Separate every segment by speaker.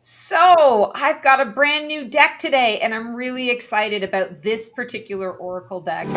Speaker 1: So, I've got a brand new deck today, and I'm really excited about this particular Oracle deck.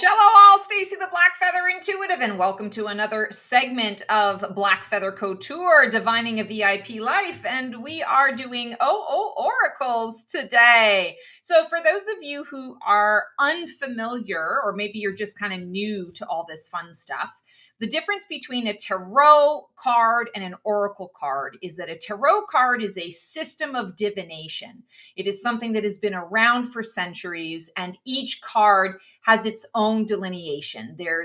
Speaker 1: Hello all, Stacy the Black Feather Intuitive, and welcome to another segment of Black Feather Couture, Divining a VIP Life, and we are doing oracles today. So for those of you who are unfamiliar, or maybe you're just kind of new to all this fun stuff, the difference between a tarot card and an oracle card is that a tarot card is a system of divination. It is something that has been around for centuries, and each card has its own delineation. There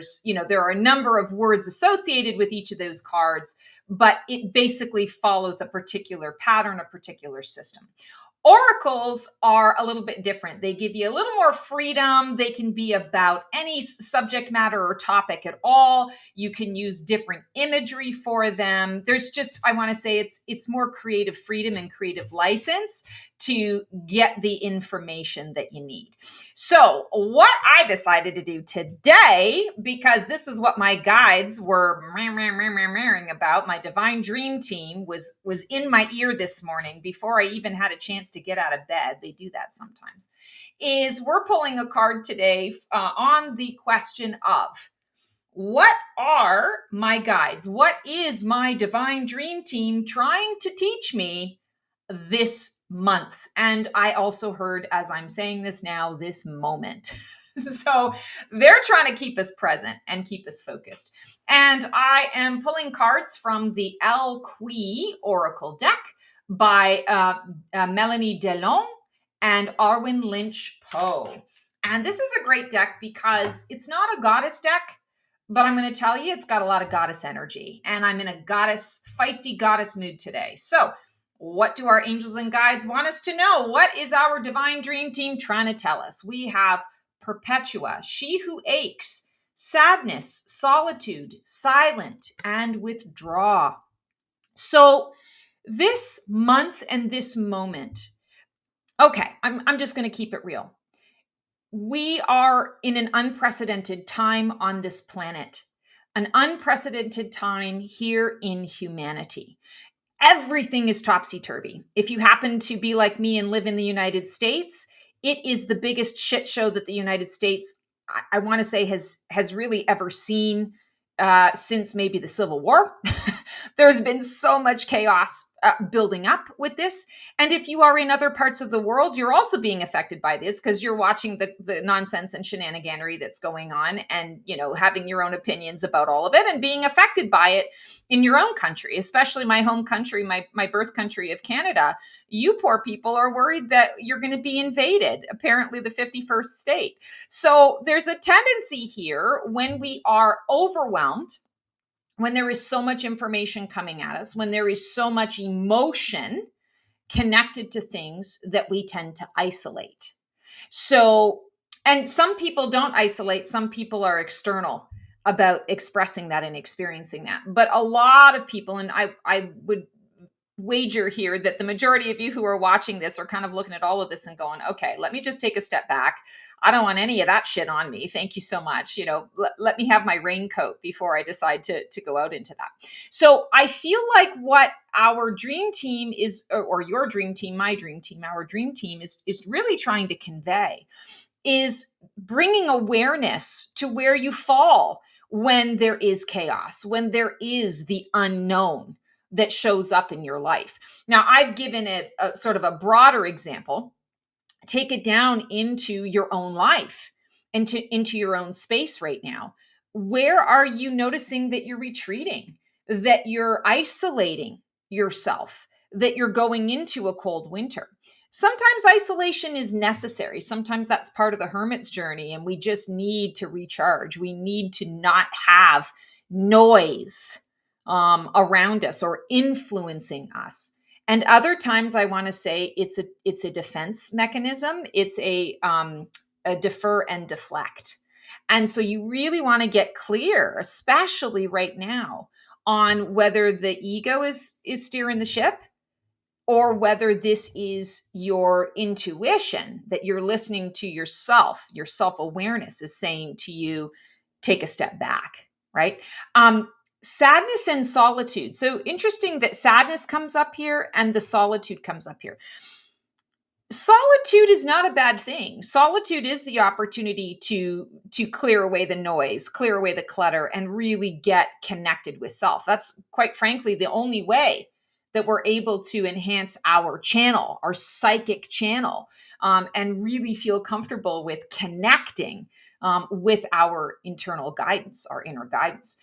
Speaker 1: are a number of words associated with each of those cards, but it basically follows a particular pattern, a particular system. Oracles are a little bit different. They give you a little more freedom. They can be about any subject matter or topic at all. You can use different imagery for them. There's just, I want to say it's more creative freedom and creative license to get the information that you need. So what I decided to do today, because this is what my guides were about, my divine dream team was in my ear this morning before I even had a chance to get out of bed. They do that sometimes. Is we're pulling a card today on the question of, what are my guides? What is my divine dream team trying to teach me this month? And I also heard, as I'm saying this now, this moment. So they're trying to keep us present and keep us focused. And I am pulling cards from the Elle Qui Oracle Deck by Melanie Delon and Arwen Lynch-Poe. And this is a great deck because it's not a goddess deck, but I'm going to tell you it's got a lot of goddess energy. And I'm in a feisty goddess mood today. So what do our angels and guides want us to know? What is our divine dream team trying to tell us? We have Perpetua, she who aches, sadness, solitude, silent, and withdraw. So this month and this moment, okay, I'm just going to keep it real. We are in an unprecedented time on this planet, an unprecedented time here in humanity. Everything is topsy-turvy. If you happen to be like me and live in the United States, it is the biggest shit show that the United States, I want to say, has really ever seen since maybe the Civil War. There's been so much chaos building up with this. And if you are in other parts of the world, you're also being affected by this because you're watching the nonsense and shenaniganery that's going on and, having your own opinions about all of it and being affected by it in your own country, especially my home country, my birth country of Canada. You poor people are worried that you're going to be invaded, apparently the 51st state. So there's a tendency here when we are overwhelmed, when there is so much information coming at us, when there is so much emotion connected to things, that we tend to isolate. So, and some people don't isolate. Some people are external about expressing that and experiencing that. But a lot of people, and I would wager here that the majority of you who are watching this are kind of looking at all of this and going, okay, let me just take a step back. I don't want any of that shit on me. Thank you so much. Let me have my raincoat before I decide to go out into that. So I feel like what our dream team is, or your dream team, my dream team, our dream team is really trying to convey, is bringing awareness to where you fall when there is chaos, when there is the unknown that shows up in your life. Now, I've given it a sort of a broader example. Take it down into your own life, into your own space right now. Where are you noticing that you're retreating, that you're isolating yourself, that you're going into a cold winter? Sometimes isolation is necessary. Sometimes that's part of the hermit's journey, and we just need to recharge. We need to not have noise around us or influencing us. And other times I want to say it's a defense mechanism. It's a defer and deflect. And so you really want to get clear, especially right now, on whether the ego is steering the ship, or whether this is your intuition, that you're listening to yourself. Your self-awareness is saying to you, take a step back, right? Sadness and solitude. So interesting that sadness comes up here and the solitude comes up here. Solitude is not a bad thing. Solitude is the opportunity to clear away the noise, clear away the clutter, and really get connected with self. That's quite frankly the only way that we're able to enhance our channel, our psychic channel, and really feel comfortable with connecting with our internal guidance, our inner guidance.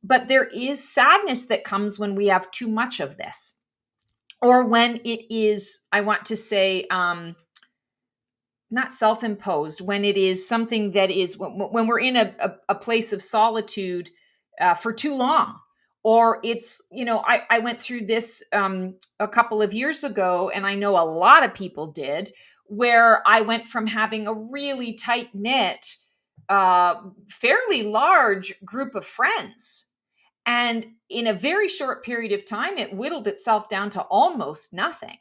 Speaker 1: But there is sadness that comes when we have too much of this, or when it is, I want to say, not self-imposed, when it is something that is, when we're in a place of solitude for too long. Or it's, I went through this a couple of years ago, and I know a lot of people did, where I went from having a really tight-knit, fairly large group of friends. And in a very short period of time, it whittled itself down to almost nothing.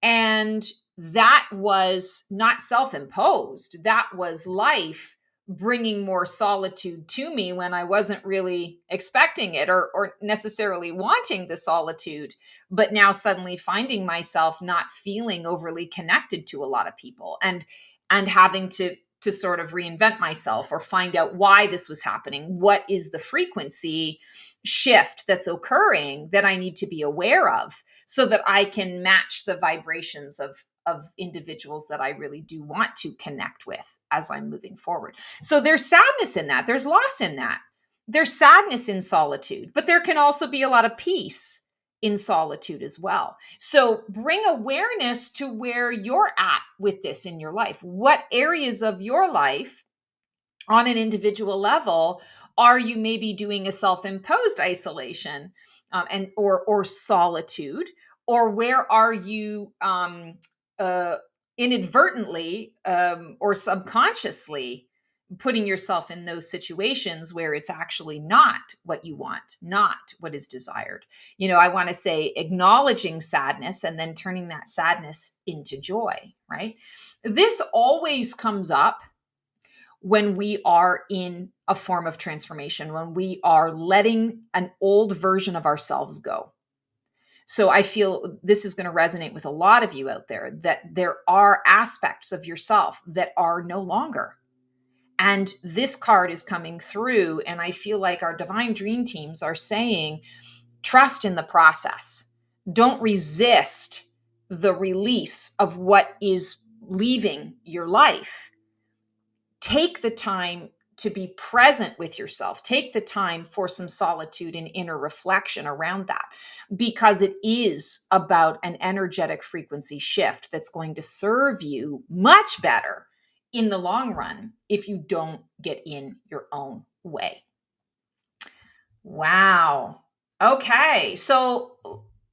Speaker 1: And that was not self-imposed. That was life bringing more solitude to me when I wasn't really expecting it, or necessarily wanting the solitude, but now suddenly finding myself not feeling overly connected to a lot of people, and having to sort of reinvent myself or find out why this was happening. What is the frequency shift that's occurring that I need to be aware of, so that I can match the vibrations of individuals that I really do want to connect with as I'm moving forward. So there's sadness in that. There's loss in that. There's sadness in solitude, but there can also be a lot of peace in solitude as well. So bring awareness to where you're at with this in your life. What areas of your life on an individual level are you maybe doing a self-imposed isolation or solitude, or where are you inadvertently or subconsciously putting yourself in those situations where it's actually not what you want, not what is desired? I want to say acknowledging sadness and then turning that sadness into joy, right? This always comes up when we are in a form of transformation, when we are letting an old version of ourselves go. So I feel this is going to resonate with a lot of you out there, that there are aspects of yourself that are no longer. And this card is coming through, and I feel like our divine dream teams are saying, trust in the process. Don't resist the release of what is leaving your life. Take the time to be present with yourself. Take the time for some solitude and inner reflection around that, because it is about an energetic frequency shift that's going to serve you much better in the long run if you don't get in your own way. Wow. Okay. So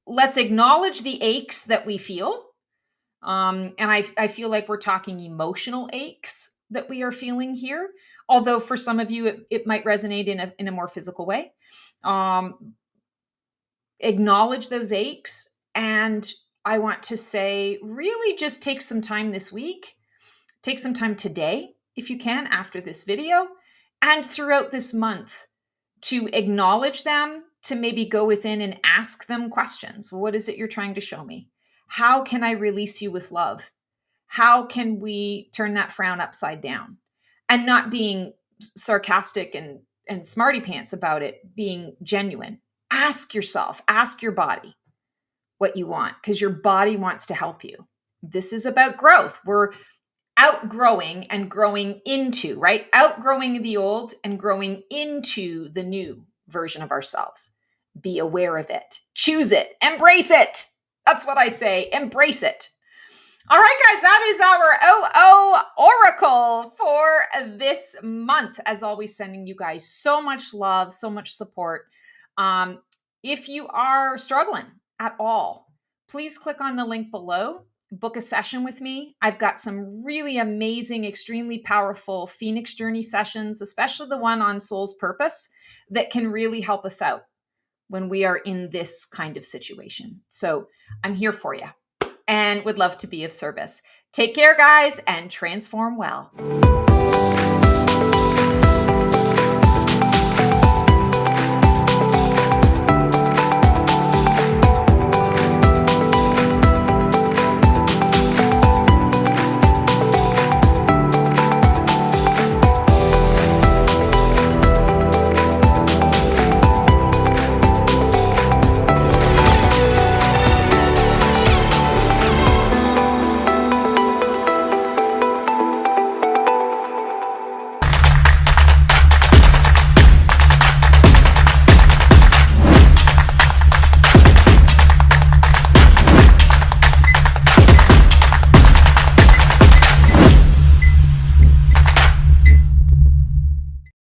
Speaker 1: let's acknowledge the aches that we feel. And I feel like we're talking emotional aches that we are feeling here. Although for some of you, it might resonate in a more physical way. Acknowledge those aches. And I want to say, really just take some time this week. Take some time today, if you can, after this video, and throughout this month, to acknowledge them, to maybe go within and ask them questions. What is it you're trying to show me? How can I release you with love? How can we turn that frown upside down? And not being sarcastic and smarty pants about it, being genuine. Ask yourself, ask your body what you want, because your body wants to help you. This is about growth. We're outgrowing and growing into, right? Outgrowing the old and growing into the new version of ourselves. Be aware of it. Choose it. Embrace it. That's what I say. Embrace it. All right, guys, that is our Oracle for this month. As always, sending you guys so much love, so much support. If you are struggling at all please click on the link below. Book a session with me. I've got some really amazing, extremely powerful Phoenix Journey sessions, especially the one on soul's purpose, that can really help us out when we are in this kind of situation. So I'm here for you and would love to be of service. Take care, guys, and transform well.